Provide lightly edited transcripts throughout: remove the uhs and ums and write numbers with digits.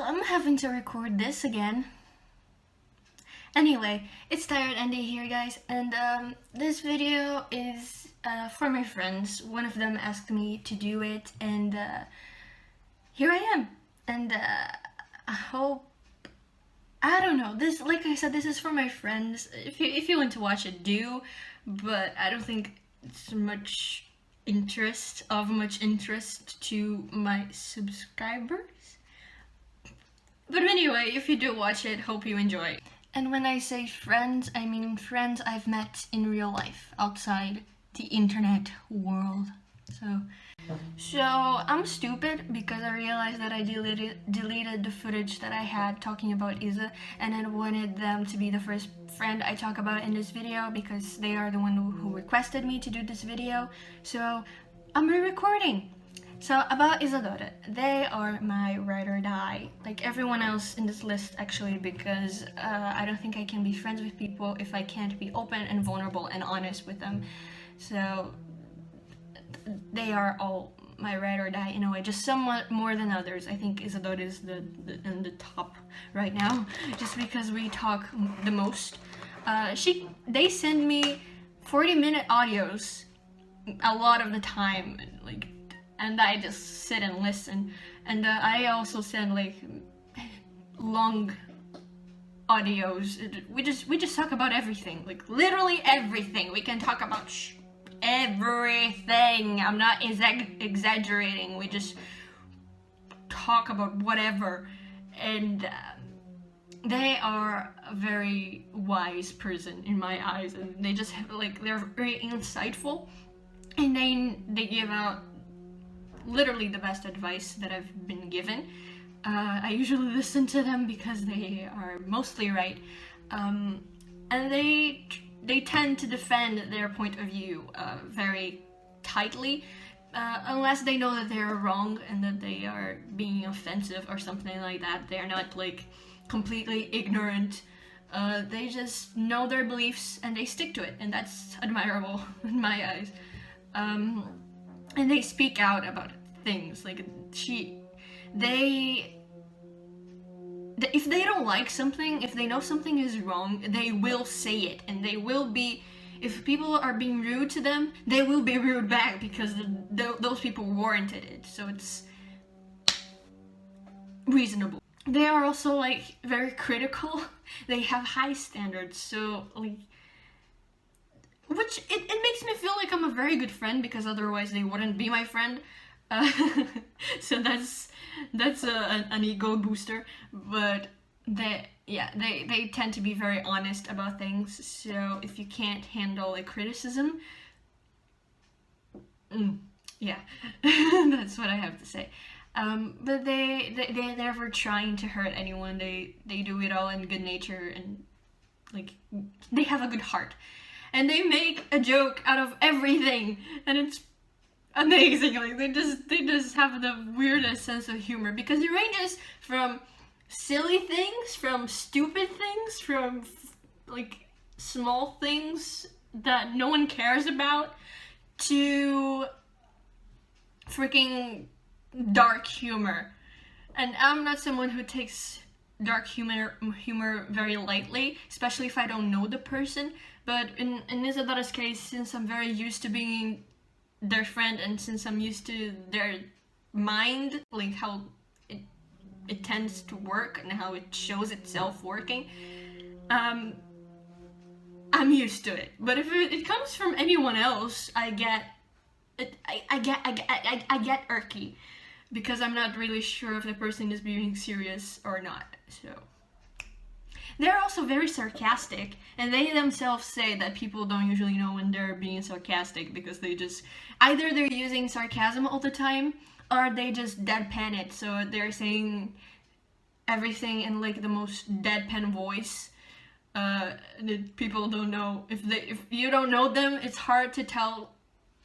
I'm having to record this again. Anyway, it's Tired Andy here, guys, and this video is for my friends. One of them asked me to do it, and here I am. And I hope, I don't know, this, like I said, this is for my friends. If you want to watch it, do, but I don't think it's much interest to my subscribers. But anyway, if you do watch it, hope you enjoy. And when I say friends, I mean friends I've met in real life, outside the internet world. So I'm stupid because I realized that I deleted the footage that I had talking about Isa, and I wanted them to be the first friend I talk about in this video because they are the one who requested me to do this video. So I'm re-recording. So about Isadora, they are my ride or die, like everyone else in this list actually, because I don't think I can be friends with people if I can't be open and vulnerable and honest with them. So they are all my ride or die in a way, just somewhat more than others. I think Isadora is in the top right now, just because we talk the most. They send me 40-minute audios a lot of the time, like. And I just sit and listen, and I also send like long audios. We just talk about everything, like literally everything. We can talk about everything. I'm not exaggerating. We just talk about whatever, and they are a very wise person in my eyes, and they just have, like, they're very insightful, and they give out literally the best advice that I've been given. I usually listen to them because they are mostly right, and they tend to defend their point of view very tightly, unless they know that they're wrong and that they are being offensive or something like that. They're not like completely ignorant. They just know their beliefs and they stick to it, and that's admirable in my eyes. And they speak out about things, like if they don't like something, if they know something is wrong, they will say it, and they will be, if people are being rude to them, they will be rude back because those people warranted it, so it's reasonable. They are also like very critical. They have high standards, so like, which it makes me feel like I'm a very good friend, because otherwise they wouldn't be my friend. So that's an ego booster, but they tend to be very honest about things. So if you can't handle a criticism, yeah, that's what I have to say. But they're never trying to hurt anyone. They do it all in good nature, and like they have a good heart. And they make a joke out of everything, and it's amazing. Like they just have the weirdest sense of humor, because it ranges from silly things, from stupid things, from like small things that no one cares about, to freaking dark humor. And I'm not someone who takes dark humor very lightly, especially if I don't know the person. But in Isadora's case, since I'm very used to being their friend, and since I'm used to their mind, like how it tends to work and how it shows itself working, I'm used to it. But if it comes from anyone else, I get irky, because I'm not really sure if the person is being serious or not. So they're also very sarcastic, and they themselves say that people don't usually know when they're being sarcastic, because they just, either they're using sarcasm all the time, or they just deadpan it, so they're saying everything in like the most deadpan voice. People don't know, if you don't know them, it's hard to tell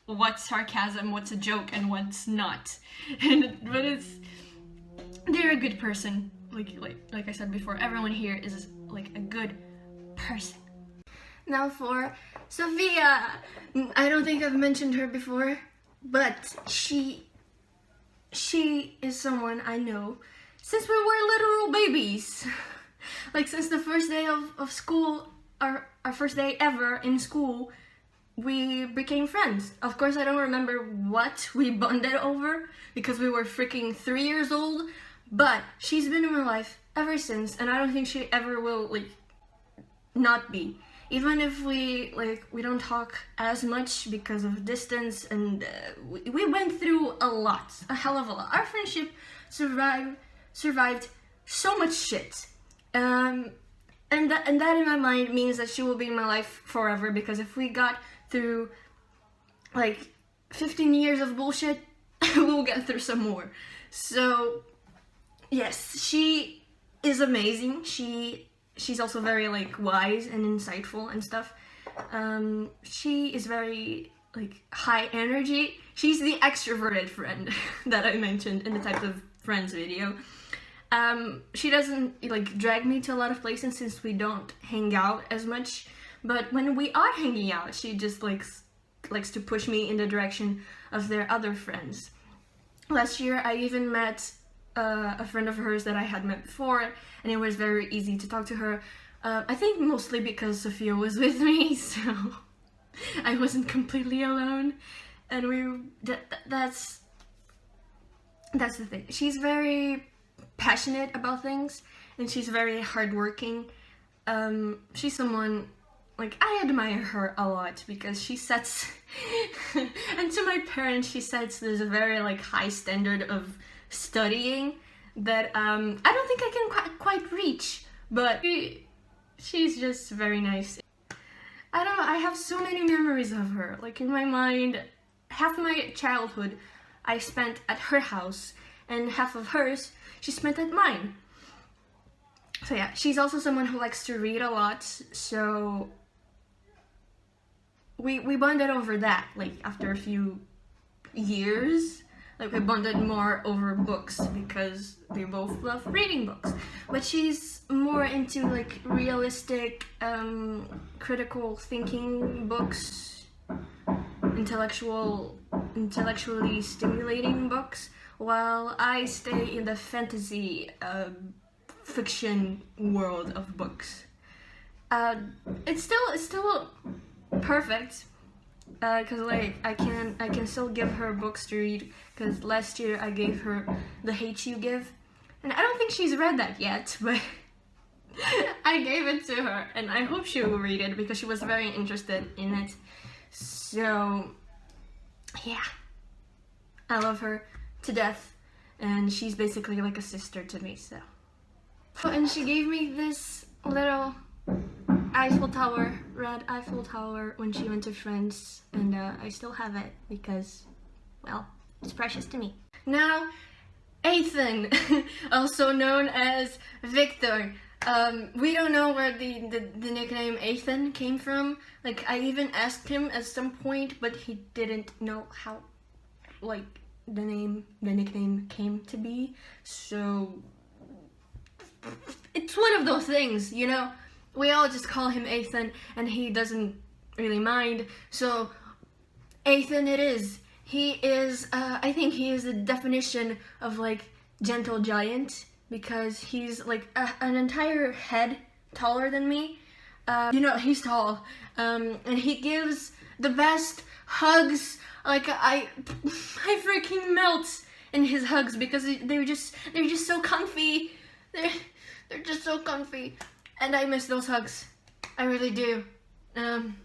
what's sarcasm, what's a joke, and what's not. But they're a good person. Like I said before, everyone here is like a good person. Now for Sophia, I don't think I've mentioned her before, but she is someone I know since we were literal babies. Like since the first day of school, our first day ever in school, we became friends. Of course, I don't remember what we bonded over because we were freaking 3 years old, but she's been in my life ever since, and I don't think she ever will, like, not be. Even if we don't talk as much because of distance, and we went through a lot, a hell of a lot. Our friendship survived so much shit. And that in my mind means that she will be in my life forever, because if we got through like 15 years of bullshit, we'll get through some more. So yes, she is amazing. She's also very like wise and insightful and stuff. She is very like high energy. She's the extroverted friend that I mentioned in the Types of Friends video. She doesn't like drag me to a lot of places since we don't hang out as much, but when we are hanging out, she just likes to push me in the direction of their other friends. Last year I even met a friend of hers that I had met before, and it was very easy to talk to her. I think mostly because Sophia was with me, so I wasn't completely alone. And that's the thing. She's very passionate about things, and she's very hardworking. She's someone, like, I admire her a lot because she sets and to my parents she sets this very like high standard of studying that I don't think I can quite reach, but she's just very nice. I don't know, I have so many memories of her. Like in my mind, half of my childhood I spent at her house, and half of hers she spent at mine. So yeah, she's also someone who likes to read a lot, so we bonded over that, like after a few years. Like we bonded more over books because we both love reading books. But she's more into like realistic, critical thinking books, intellectually stimulating books, while I stay in the fantasy fiction world of books. It's still perfect, because like I can still give her books to read, because last year I gave her The Hate U Give, and I don't think she's read that yet, but I gave it to her, and I hope she will read it because she was very interested in it. So yeah, I love her to death, and she's basically like a sister to me. So, and she gave me this little Eiffel Tower, red Eiffel Tower, when she went to France, and I still have it because, well, it's precious to me. Now, Ethan, also known as Victor. We don't know where the nickname Ethan came from. Like, I even asked him at some point, but he didn't know how, like, the nickname came to be. So, it's one of those things, you know? We all just call him Ethan, and he doesn't really mind, so Ethan it is. He is, I think he is the definition of, like, gentle giant, because he's, like, an entire head taller than me. You know, he's tall, and he gives the best hugs. Like, I freaking melt in his hugs, because they're just so comfy. They're just so comfy. And I miss those hugs. I really do. And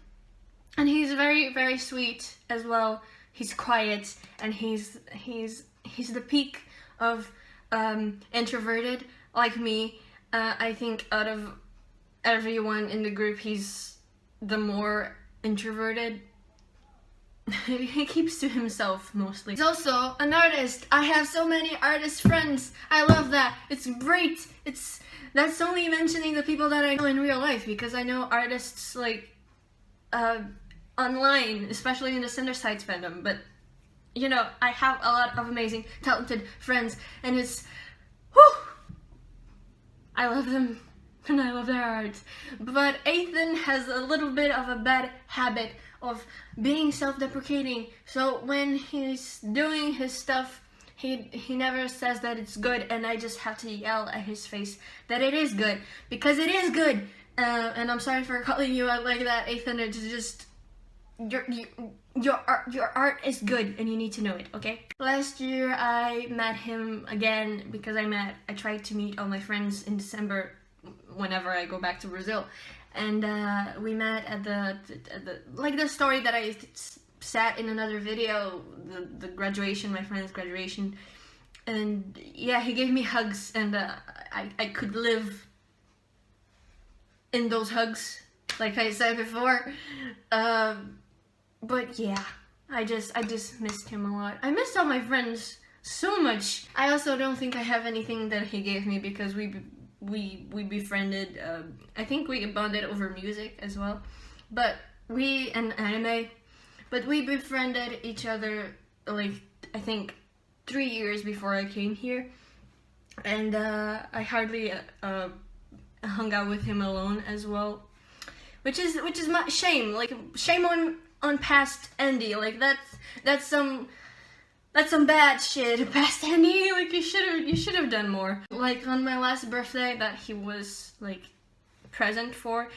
he's very, very sweet as well. He's quiet, and he's the peak of introverted, like me. I think out of everyone in the group, he's the more introverted. He keeps to himself mostly. He's also an artist. I have so many artist friends. I love that. It's great. That's only mentioning the people that I know in real life, because I know artists like online, especially in the Cinder Sites fandom, but you know, I have a lot of amazing, talented friends, and it's, whew, I love them, and I love their art. But Ethan has a little bit of a bad habit of being self-deprecating, so when he's doing his stuff, he never says that it's good, and I just have to yell at his face that it is good, because it is good. And I'm sorry for calling you out like that, Ethan. It's just your art is good, and you need to know it, okay? Last year I met him again because I tried to meet all my friends in December whenever I go back to Brazil, and we met at the like the story that I sat in another video, the graduation, my friend's graduation, and yeah, he gave me hugs, and I could live in those hugs, like I said before. But yeah, I just missed him a lot. I missed all my friends so much. I also don't think I have anything that he gave me, because we befriended. I think we bonded over music as well, and anime. But we befriended each other, like, I think 3 years before I came here, and I hardly hung out with him alone as well, which is my shame. Like, shame on past Andy. Like, that's some bad shit, past Andy. Like, you should have done more. Like, on my last birthday that he was like present for,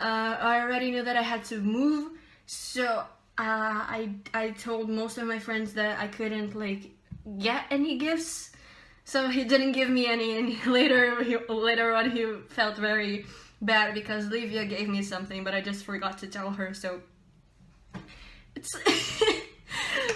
I already knew that I had to move, so I told most of my friends that I couldn't like get any gifts, so he didn't give me any. And later on he felt very bad because Livia gave me something, but I just forgot to tell her. So it's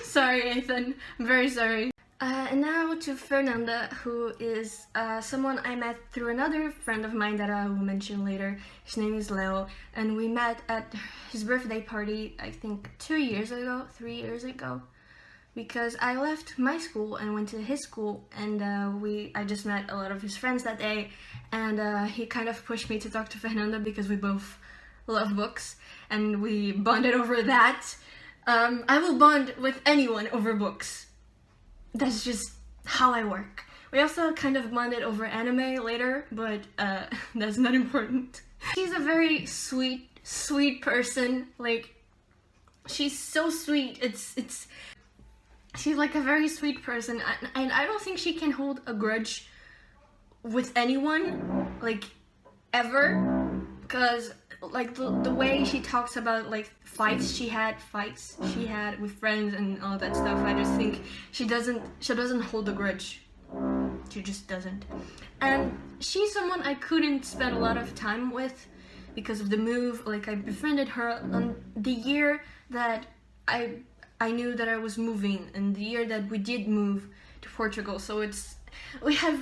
sorry, Ethan. I'm very sorry. And now to Fernanda, who is someone I met through another friend of mine that I will mention later. His name is Leo, and we met at his birthday party, I think 3 years ago, because I left my school and went to his school, and I just met a lot of his friends that day, and he kind of pushed me to talk to Fernanda because we both love books, and we bonded over that. I will bond with anyone over books. That's just how I work. We also kind of bonded over anime later, but that's not important. She's a very sweet person. Like, she's so sweet. She's like a very sweet person, and I don't think she can hold a grudge with anyone, like, ever, because like the way she talks about like fights she had with friends and all that stuff, I just think she doesn't hold a grudge. She just doesn't. And she's someone I couldn't spend a lot of time with because of the move. Like, I befriended her on the year that I knew that I was moving, and the year that we did move to Portugal. So we had a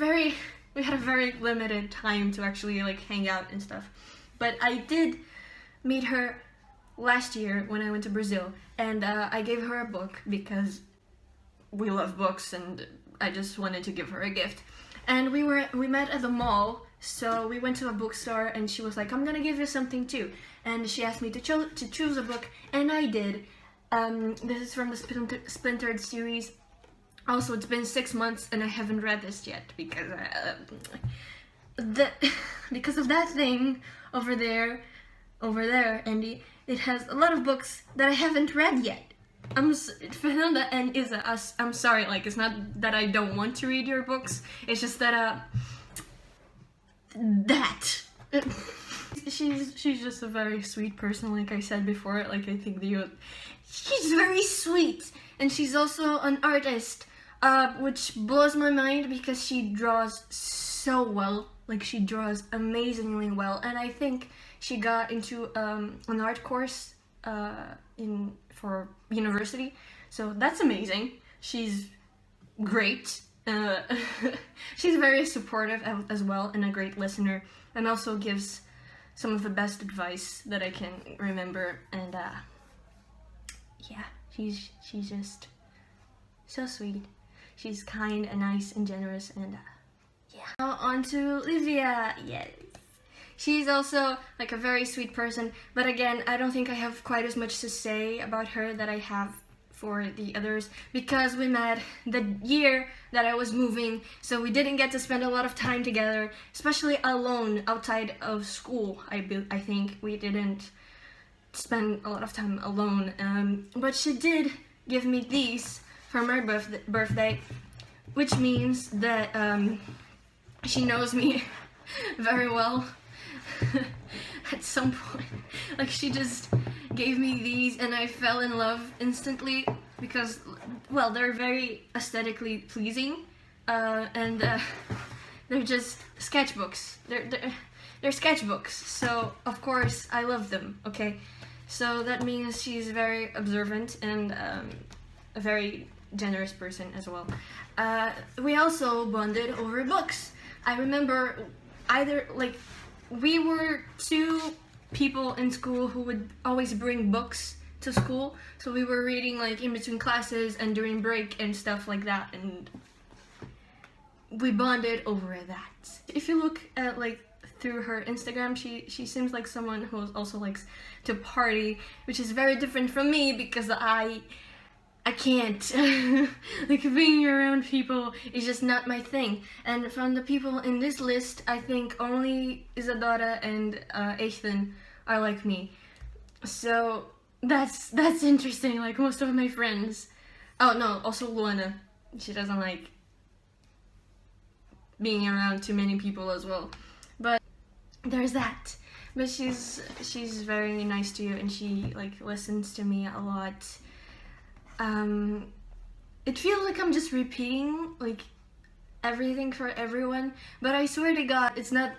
very limited time to actually like hang out and stuff. But I did meet her last year when I went to Brazil, and I gave her a book because we love books, and I just wanted to give her a gift. And we met at the mall, so we went to a bookstore, and she was like, "I'm gonna give you something too," and she asked me to choose a book, and I did. This is from the Splintered series. Also, it's been 6 months, and I haven't read this yet because because of that thing over there, Andy. It has a lot of books that I haven't read yet. Fernanda and Isa, I'm sorry, like, it's not that I don't want to read your books, it's just that, she's just a very sweet person, like I said before. Like, I think she's very sweet, and she's also an artist, which blows my mind because she draws so well. Like, she draws amazingly well, and I think she got into an art course for university, so that's amazing. She's great. She's very supportive as well, and a great listener, and also gives some of the best advice that I can remember. And yeah, she's just so sweet. She's kind and nice and generous, and yeah. Now on to Livia. Yes. She's also like a very sweet person, but again, I don't think I have quite as much to say about her that I have for the others, because we met the year that I was moving, so we didn't get to spend a lot of time together, especially alone outside of school. I think we didn't spend a lot of time alone, but she did give me these for my birthday, which means that she knows me very well. At some point, like, she just gave me these and I fell in love instantly because, well, they're very aesthetically pleasing, and they're just sketchbooks. They're sketchbooks, so of course I love them. Okay, so that means she's very observant and a very generous person as well. We also bonded over books. I remember we were two people in school who would always bring books to school, so we were reading like in between classes and during break and stuff like that, and we bonded over that. If you look at like through her Instagram, she seems like someone who also likes to party, which is very different from me because I can't. Like, being around people is just not my thing. And from the people in this list, I think only Isadora and Ethan are like me. So that's interesting. Like, most of my friends. Oh no, also Luana. She doesn't like being around too many people as well. But there's that. But she's very nice to you, and she like listens to me a lot. It feels like I'm just repeating like everything for everyone, but I swear to God, it's not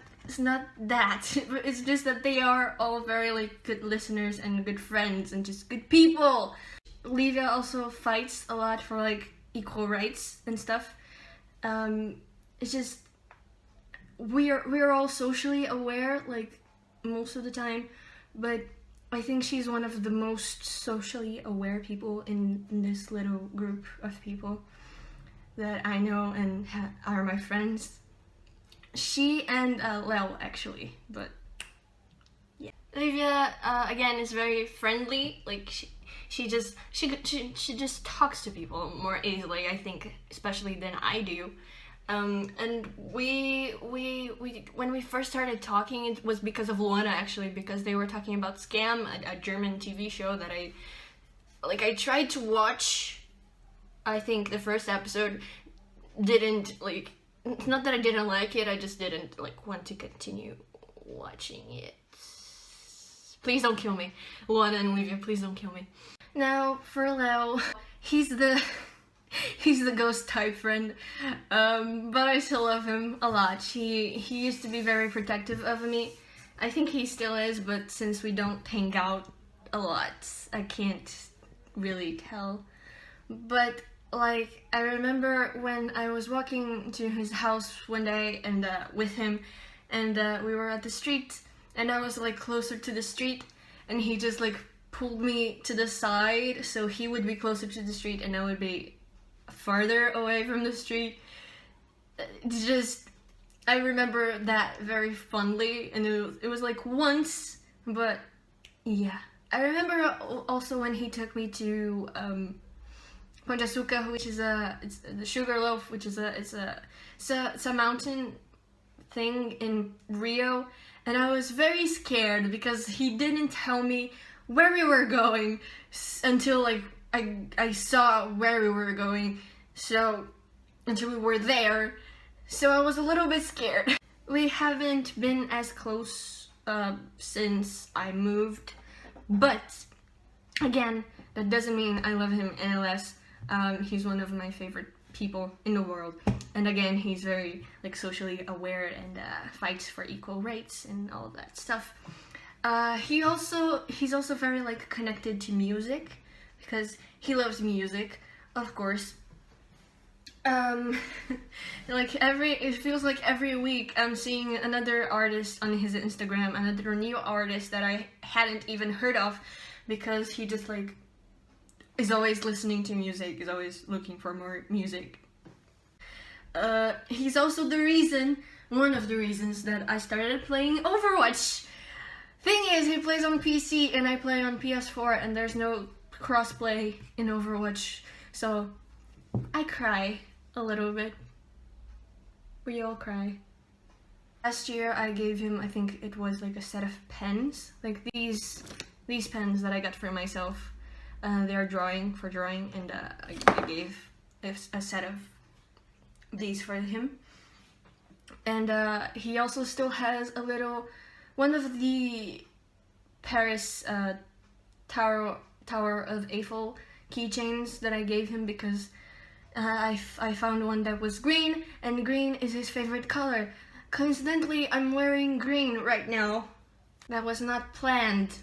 that. It's just that they are all very like good listeners and good friends and just good people. Livia also fights a lot for like equal rights and stuff. It's just we're all socially aware like most of the time, but I think she's one of the most socially aware people in this little group of people that I know and are my friends. She and Leo, actually, but yeah. Livia, again, is very friendly. Like, she just talks to people more easily, I think, especially than I do. And we when we first started talking, it was because of Luana, actually, because they were talking about Scam, a German TV show that I tried to watch. I think the first episode didn't like. It's not that I didn't like it. I just didn't like want to continue watching it. Please don't kill me, Luana and Livia. Please don't kill me. Now for Leo, he's the ghost type friend, but I still love him a lot. He used to be very protective of me. I think he still is, but since we don't hang out a lot, I can't really tell. But like, I remember when I was walking to his house one day and with him, and we were at the street, and I was like closer to the street, and he just like pulled me to the side so he would be closer to the street and I would be farther away from the street. I remember that very fondly, and it was like once, but yeah. I remember also when he took me to Pão de Açúcar, which is it's the Sugarloaf, which is it's a mountain thing in Rio, and I was very scared because he didn't tell me where we were going until like I saw where we were going, so until we were there, so I was a little bit scared. We haven't been as close since I moved, but again, that doesn't mean I love him any less. He's one of my favorite people in the world, and again, he's very like socially aware and fights for equal rights and all that stuff. He's also very like connected to music because he loves music, of course. Like it feels like every week I'm seeing another artist on his Instagram, another new artist that I hadn't even heard of, because he just like is always listening to music, is always looking for more music. He's also one of the reasons that I started playing Overwatch. Thing is, he plays on PC and I play on PS4, and there's no crossplay in Overwatch, so I cry a little bit. We all cry. Last year I gave him, I think it was like a set of pens, like these pens that I got for myself. They are for drawing, and I gave a set of these for him. And he also still has a little, one of the Paris Tower of Eiffel keychains that I gave him because I found one that was green, and green is his favorite color. Coincidentally, I'm wearing green right now. That was not planned.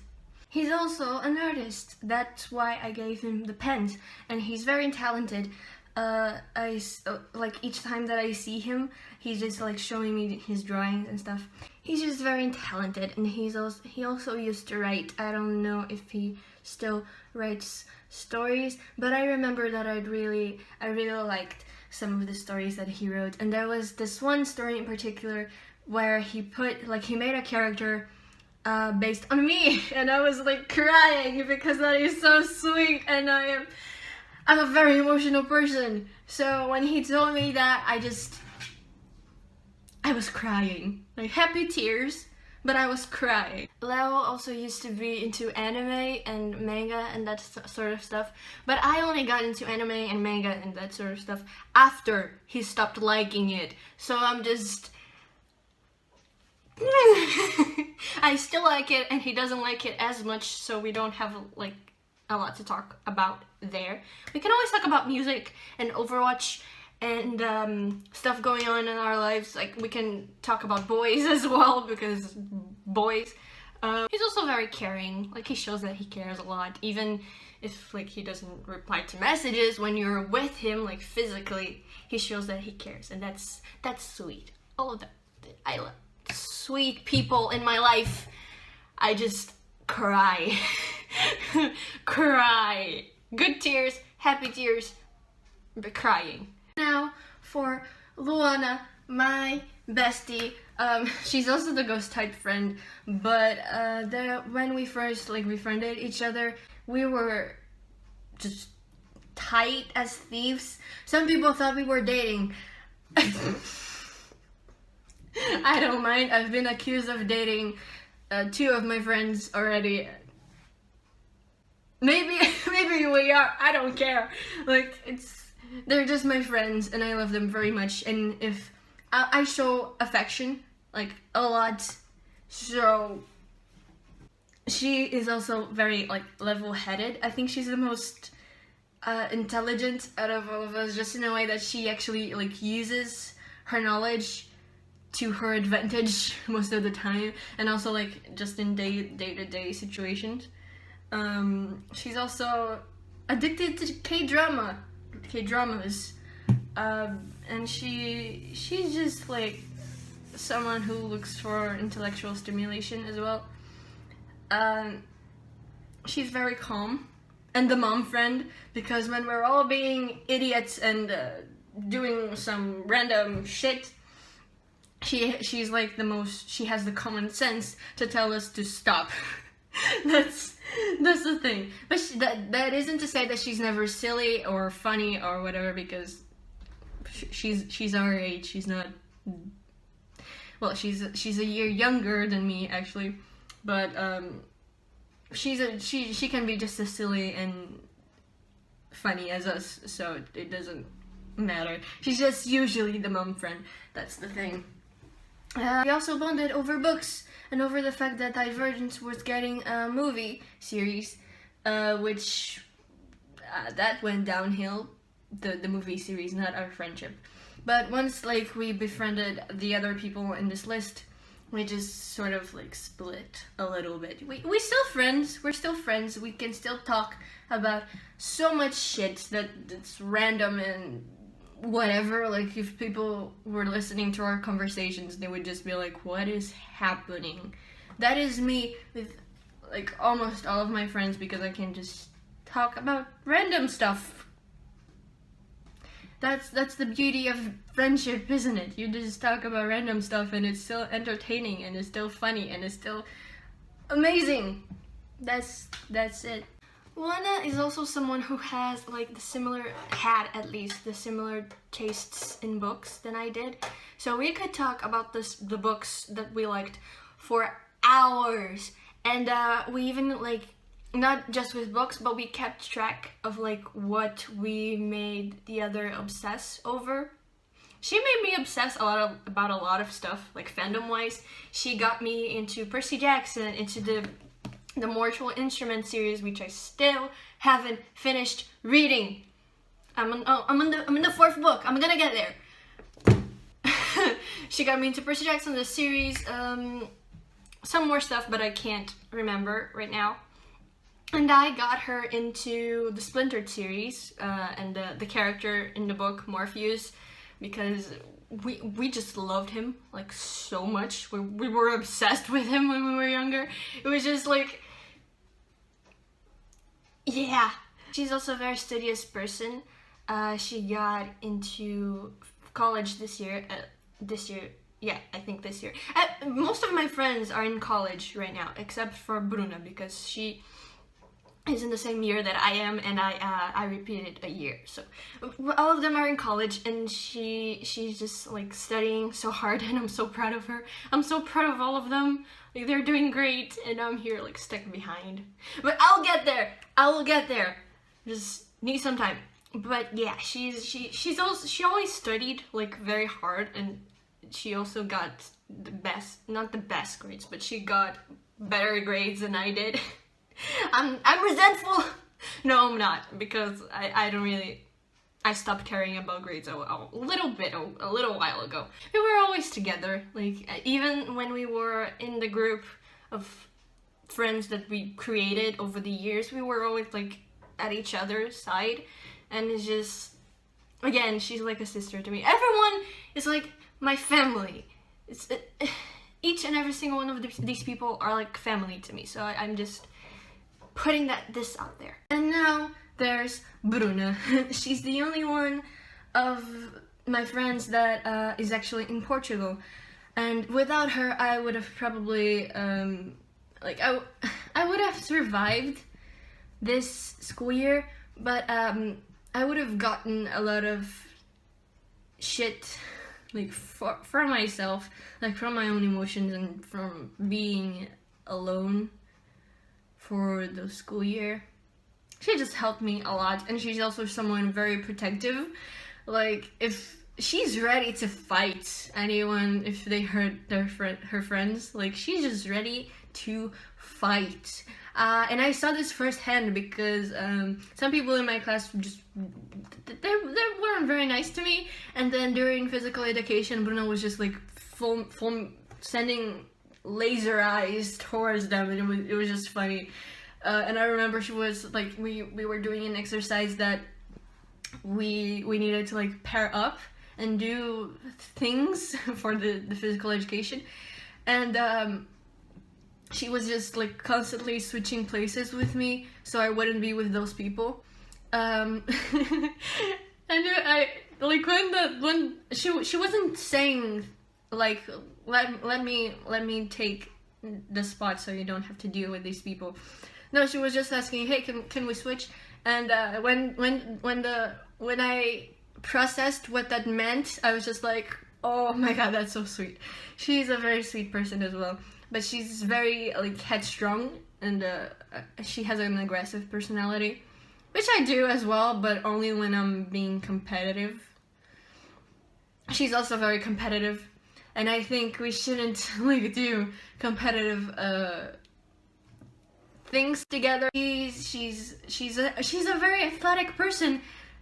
He's also an artist. That's why I gave him the pens, and he's very talented. Like each time that I see him, he's just like showing me his drawings and stuff. He's just very talented, and he also used to write. I don't know if he still writes stories, but I remember that I really liked some of the stories that he wrote. And there was this one story in particular where he made a character based on me, and I was like crying because that is so sweet, and I'm a very emotional person. So when he told me that, I was crying, like happy tears, but I was crying. Leo also used to be into anime and manga and that sort of stuff, but I only got into anime and manga and that sort of stuff after he stopped liking it. So I'm just I still like it, and he doesn't like it as much, so we don't have like a lot to talk about there. We can always talk about music and Overwatch and stuff going on in our lives. Like, we can talk about boys as well, because boys. He's also very caring. Like, he shows that he cares a lot, even if like he doesn't reply to messages. When you're with him, like physically, he shows that he cares, and that's sweet. All of that, I love sweet people in my life. I just cry. Cry. Good tears, happy tears, but crying. Now for Luana, my bestie. She's also the ghost type friend, but when we first like befriended each other, we were just tight as thieves. Some people thought we were dating. I don't mind. I've been accused of dating 2 of my friends already. Maybe we are. I don't care. Like, they're just my friends, and I love them very much. And if I show affection, like, a lot, so she is also very like level-headed. I think she's the most intelligent out of all of us, just in a way that she actually like uses her knowledge to her advantage most of the time, and also like just in day-to-day situations. She's also addicted to K-dramas, and she's just like someone who looks for intellectual stimulation as well. She's very calm, and the mom friend, because when we're all being idiots and doing some random shit, she's like she has the common sense to tell us to stop. That's the thing. But that isn't to say that she's never silly or funny or whatever, because she's our age. She's not, well, she's a year younger than me actually, but she can be just as silly and funny as us, so it doesn't matter. She's just usually the mom friend. That's the thing. We also bonded over books and over the fact that Divergence was getting a movie series, which that went downhill, the movie series, not our friendship. But once like we befriended the other people in this list, we just sort of like split a little bit. We're still friends. We're still friends. We can still talk about so much shit that's random and whatever. Like, if people were listening to our conversations, they would just be like, what is happening? That is me with like almost all of my friends, because I can just talk about random stuff. That's the beauty of friendship, isn't it? You just talk about random stuff, and it's still entertaining, and it's still funny, and it's still amazing. That's it. Luana is also someone who has like the similar tastes in books than I did. So we could talk about the books that we liked for hours. And we even like, not just with books, but we kept track of like what we made the other obsess over. she made me obsess about a lot of stuff, like fandom wise. She got me into Percy Jackson, into the Mortal Instruments series, which I still haven't finished reading. I'm in the 4th book. I'm gonna get there. She got me into Percy Jackson, the series, some more stuff, but I can't remember right now. And I got her into the Splintered series, and the character in the book, Morpheus, because we just loved him, like, so much. We were obsessed with him when we were younger. It was just like, yeah. She's also a very studious person. She got into college this year. Yeah, I think this year. Most of my friends are in college right now, except for Bruna, because she is in the same year that I am, and I repeated a year. So all of them are in college, and she's just like studying so hard, and I'm so proud of her. I'm so proud of all of them. Like, they're doing great, and I'm here like stuck behind. But I'll get there. I will get there. Just need some time. But yeah, she always studied like very hard, and she also got not the best grades, but she got better grades than I did. I'm resentful. No, I'm not, because I don't really. I stopped caring about grades a little while ago. We were always together, like even when we were in the group of friends that we created over the years, we were always like at each other's side, and it's just, again, she's like a sister to me. Everyone is like my family. It's each and every single one of these people are like family to me. So I'm just putting this out there. And now there's Bruna. She's the only one of my friends that is actually in Portugal, and without her I would have probably I would have survived this school year, but I would have gotten a lot of shit, like for myself, like from my own emotions and from being alone for the school year. She just helped me a lot, and she's also someone very protective. Like, if she's ready to fight anyone if they hurt her friends, like, she's just ready to fight. And I saw this firsthand because some people in my class just they weren't very nice to me, and then during physical education, Bruno was just like full sending laser eyes towards them, and it was just funny. And I remember she was like, we were doing an exercise that we needed to like pair up and do things for the physical education, and she was just like constantly switching places with me so I wouldn't be with those people. And I like when she wasn't saying like let me take the spot so you don't have to deal with these people. No, she was just asking, hey, can we switch? And when I processed what that meant, I was just like, oh my god, that's so sweet. She's a very sweet person as well, but she's very like headstrong, and she has an aggressive personality, which I do as well, but only when I'm being competitive. She's also very competitive, and I think we shouldn't like do competitive things together. She's a very athletic person,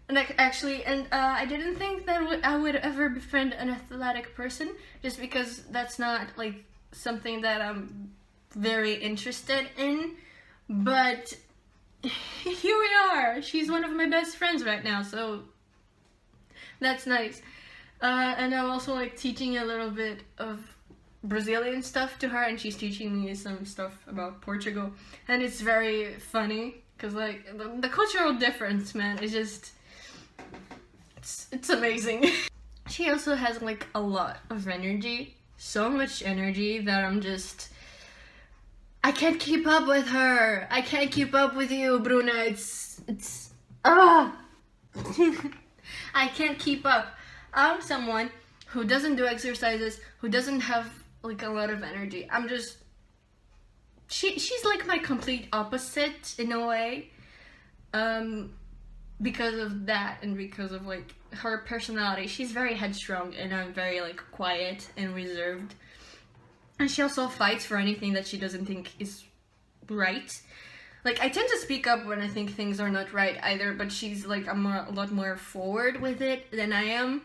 and actually, I didn't think that I would ever befriend an athletic person, just because that's not like something that I'm very interested in. But here we are. She's one of my best friends right now, so that's nice. And I'm also like teaching a little bit of Brazilian stuff to her, and she's teaching me some stuff about Portugal, and it's very funny because like the cultural difference, man, is just it's amazing. She also has like a lot of energy, so much energy that I can't keep up with her. I can't keep up with you, Bruna. It's I can't keep up. I'm someone who doesn't do exercises, who doesn't have like a lot of energy. She's like my complete opposite in a way, because of that, and because of like her personality. She's very headstrong, and I'm very like quiet and reserved. And she also fights for anything that she doesn't think is right. Like, I tend to speak up when I think things are not right either, but she's like a lot more forward with it than I am.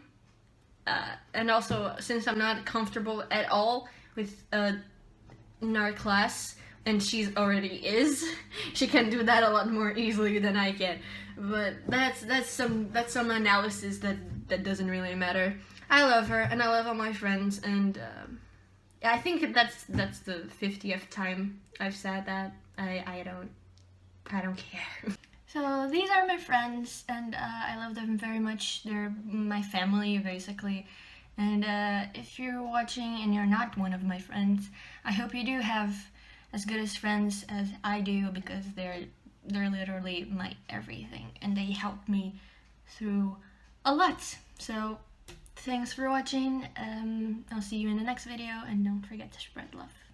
And also, since I'm not comfortable at all with in our class, and she's already is, she can do that a lot more easily than I can. But that's some analysis that doesn't really matter. I love her, and I love all my friends, and I think that's the 50th time I've said that. I don't care. So these are my friends, and I love them very much. They're my family, basically. And if you're watching and you're not one of my friends, I hope you do have as good as friends as I do, because they're literally my everything, and they help me through a lot. So thanks for watching. I'll see you in the next video, and don't forget to spread love.